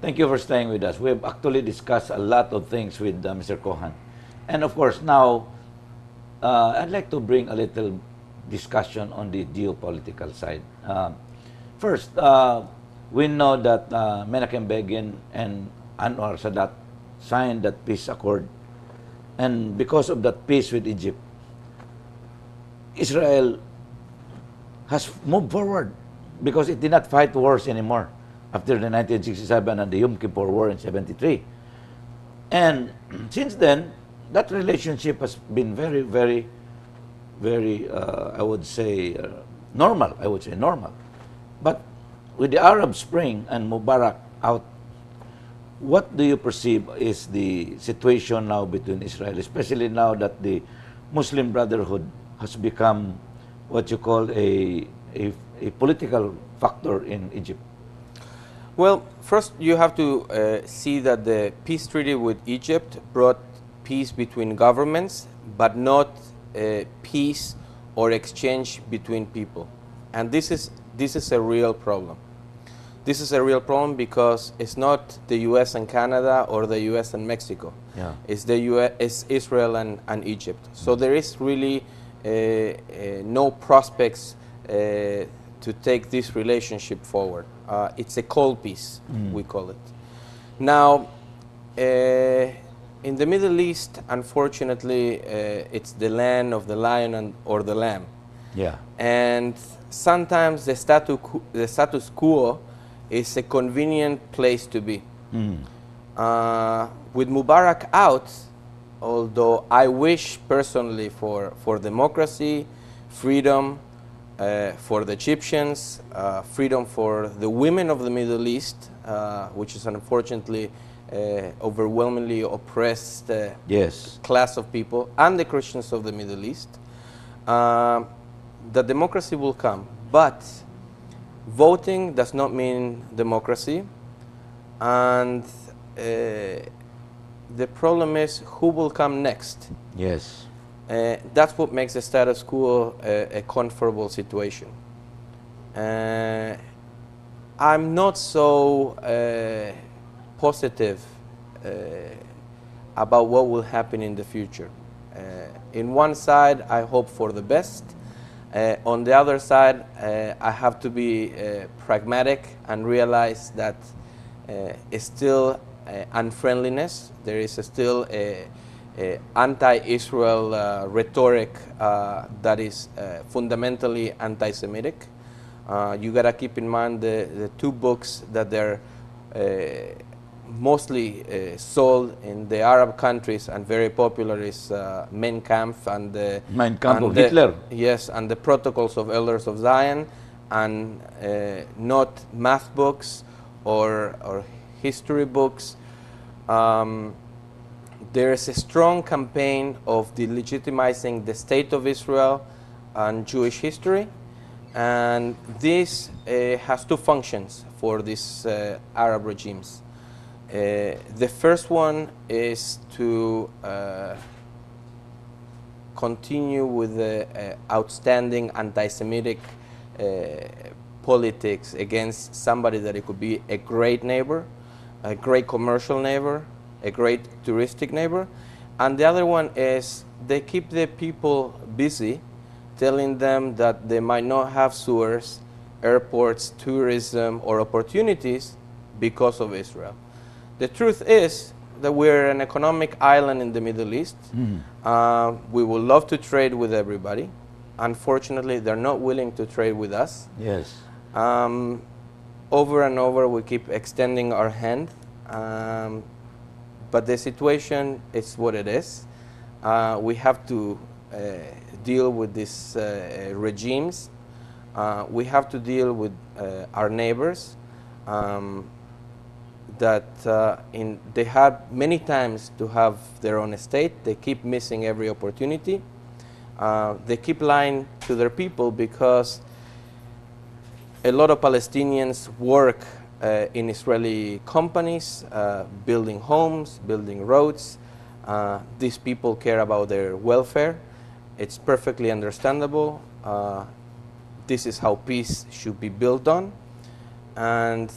Thank you for staying with us. We've actually discussed a lot of things with Mr. Cohan. And of course, now I'd like to bring a little discussion on the geopolitical side. First, we know that Menachem Begin and Anwar Sadat signed that peace accord. And because of that peace with Egypt, Israel has moved forward because it did not fight wars anymore after the 1967 and the Yom Kippur War in 73. And since then, that relationship has been very, very, very, I would say, normal. I would say normal. But with the Arab Spring and Mubarak out, what do you perceive is the situation now between Israel, especially now that the Muslim Brotherhood has become what you call a political factor in Egypt? Well, first you have to see that the peace treaty with Egypt brought peace between governments, but not peace or exchange between people. And this is a real problem. This is a real problem because it's not the U.S. and Canada or the U.S. and Mexico. Yeah. It's the U.S., it's Israel and Egypt. So there is really no prospects to take this relationship forward. It's a cold peace, we call it. Now, in the Middle East, unfortunately, it's the land of the lion or the lamb. Yeah. And sometimes the status quo is a convenient place to be. With Mubarak out, although I wish personally for democracy, freedom for the Egyptians, freedom for the women of the Middle East, which is unfortunately overwhelmingly oppressed Yes. class of people, and the Christians of the Middle East, the democracy will come. But voting does not mean democracy, and the problem is who will come next. Yes. That's what makes the status quo a comfortable situation. I'm not so positive about what will happen in the future. In one side, I hope for the best. On the other side, I have to be pragmatic and realize that it's still unfriendliness. There is still a anti-Israel rhetoric that is fundamentally anti-Semitic. You gotta keep in mind the two books that they're mostly sold in the Arab countries and very popular is Mein Kampf and the Mein Kampf of Hitler. Yes, and the Protocols of Elders of Zion, and not math books or history books. There is a strong campaign of delegitimizing the state of Israel and Jewish history, and this has two functions for these Arab regimes. The first one is to continue with the outstanding anti-Semitic politics against somebody that it could be a great neighbor, a great commercial neighbor, a great touristic neighbor. And the other one is they keep the people busy, telling them that they might not have sewers, airports, tourism, or opportunities because of Israel. The truth is that we're an economic island in the Middle East. We would love to trade with everybody. Unfortunately, they're not willing to trade with us. Yes. Over and over, we keep extending our hand. But the situation is what it is. We have to deal with these regimes. We have to deal with our neighbors. They had many times to have their own state. They keep missing every opportunity. They keep lying to their people because a lot of Palestinians work in Israeli companies, building homes, building roads. These people care about their welfare. It's perfectly understandable. This is how peace should be built on. And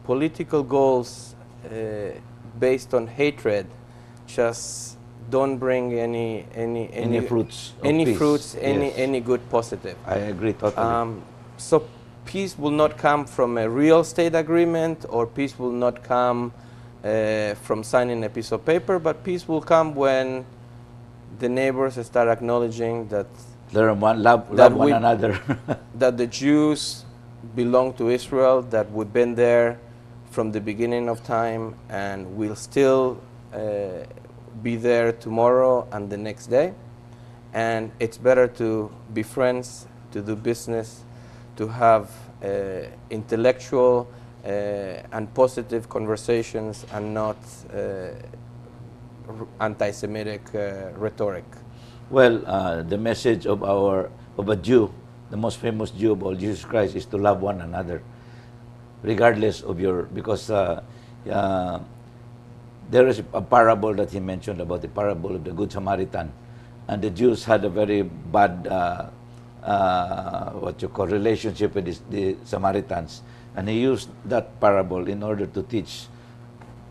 political goals based on hatred just don't bring Any fruits of any peace. fruits, Yes. any good positive. I agree totally. So peace will not come from a real estate agreement, or peace will not come from signing a piece of paper, but peace will come when the neighbors start acknowledging that Learn one, love that one we- another. that the Jews belong to Israel, that we've been there from the beginning of time and will still be there tomorrow and the next day. And it's better to be friends, to do business, to have intellectual and positive conversations, and not anti-Semitic rhetoric. Well, the message of a Jew, the most famous Jew of all, Jesus Christ, is to love one another, regardless of because there is a parable that he mentioned about the parable of the Good Samaritan, and the Jews had a very bad relationship with the Samaritans, and he used that parable in order to teach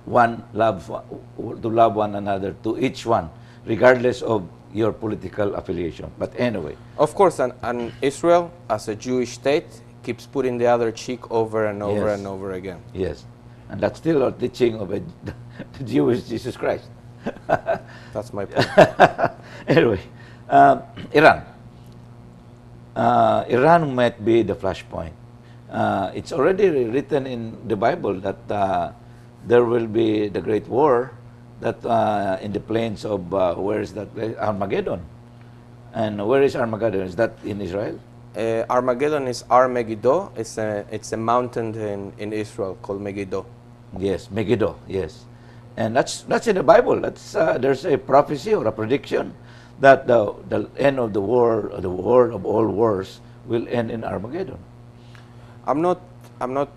to love one another, to each one, regardless of your political affiliation. But anyway, Of course, and Israel, as a Jewish state, keeps putting the other cheek over and over Yes. and over again. yes, and that's still our teaching of the Jewish Jesus Christ. That's my point. Anyway, Iran. Iran might be the flashpoint. It's already written in the Bible that there will be the Great War, that in the plains of where is that place? Armageddon. And where is Armageddon? Is that in Israel? Armageddon is Ar Megiddo. It's a mountain in Israel called Megiddo. Yes, Megiddo. Yes, and that's in the Bible. That's there's a prophecy or a prediction that the end of the war, or the war of all wars, will end in Armageddon. I'm not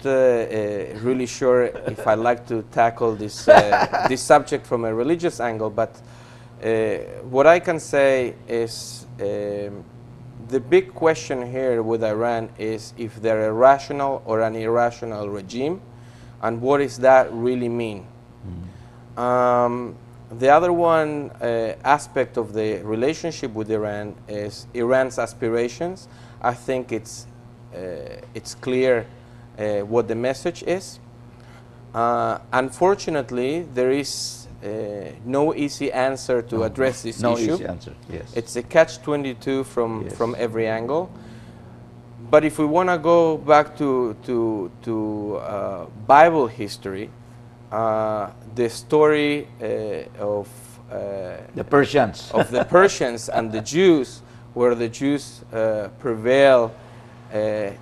really sure if I like to tackle this this subject from a religious angle, but what I can say is the big question here with Iran is if they're a rational or an irrational regime, and what does that really mean? The other one aspect of the relationship with Iran is Iran's aspirations. I think it's clear what the message is. Unfortunately, there is no easy answer to address this No issue. easy answer. Yes. It's a catch-22 Yes. from every angle. But if we want to go back to Bible history, the story of the Persians. the Persians and the Jews, where the Jews prevail,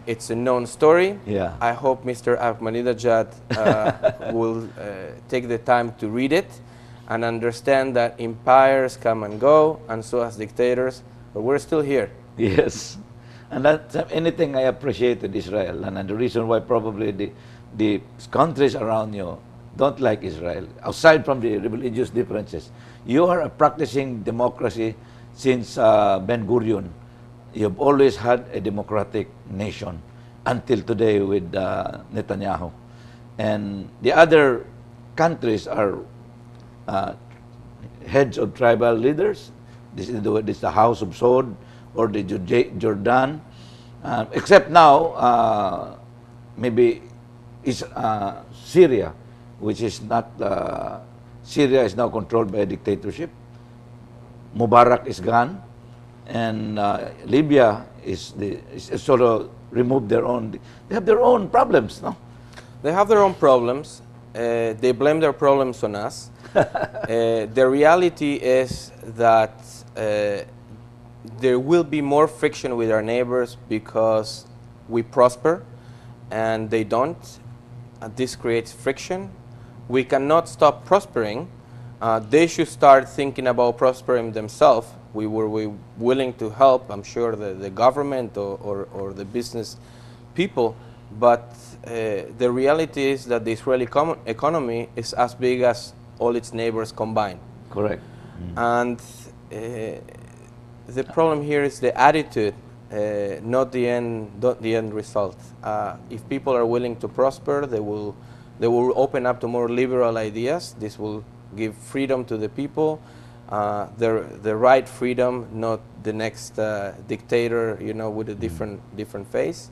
it's a known story. Yeah. I hope Mr. Ahmadinejad will take the time to read it and understand that empires come and go, and so has dictators, but we're still here. Yes, and that's anything I appreciated Israel, and the reason why probably the countries around you don't like Israel, aside from the religious differences. You are a practicing democracy since Ben Gurion. You've always had a democratic nation until today with Netanyahu. And the other countries are heads of tribal leaders. This is the House of Sod or the Jordan. Except now, maybe is Syria, which is not, Syria is now controlled by a dictatorship. Mubarak is gone, and Libya is sort of removed their own. They have their own problems, no? They have their own problems. They blame their problems on us. The reality is that there will be more friction with our neighbors because we prosper and they don't. This creates friction. We cannot stop prospering. They should start thinking about prospering themselves. We were willing to help, I'm sure, the government or the business people, but the reality is that the Israeli economy is as big as all its neighbors combined. Correct. And the problem here is the attitude, not the end result. If people are willing to prosper, they will They will open up to more liberal ideas. This will give freedom to the people, the right freedom, not the next dictator, you know, with a different face.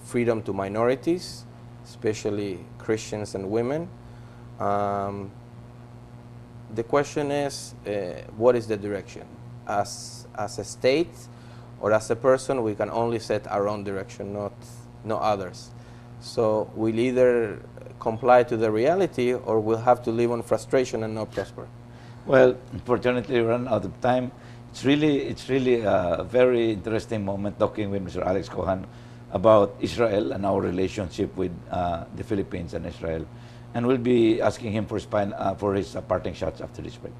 Freedom to minorities, especially Christians and women. The question is, what is the direction? As a state or as a person, we can only set our own direction, not others. So we'll either comply to the reality or we'll have to live on frustration and not prosper. Well, unfortunately, we run out of time. It's really a very interesting moment talking with Mr. Alex Cohan about Israel and our relationship with the Philippines and Israel. And we'll be asking him for his parting shots after this break.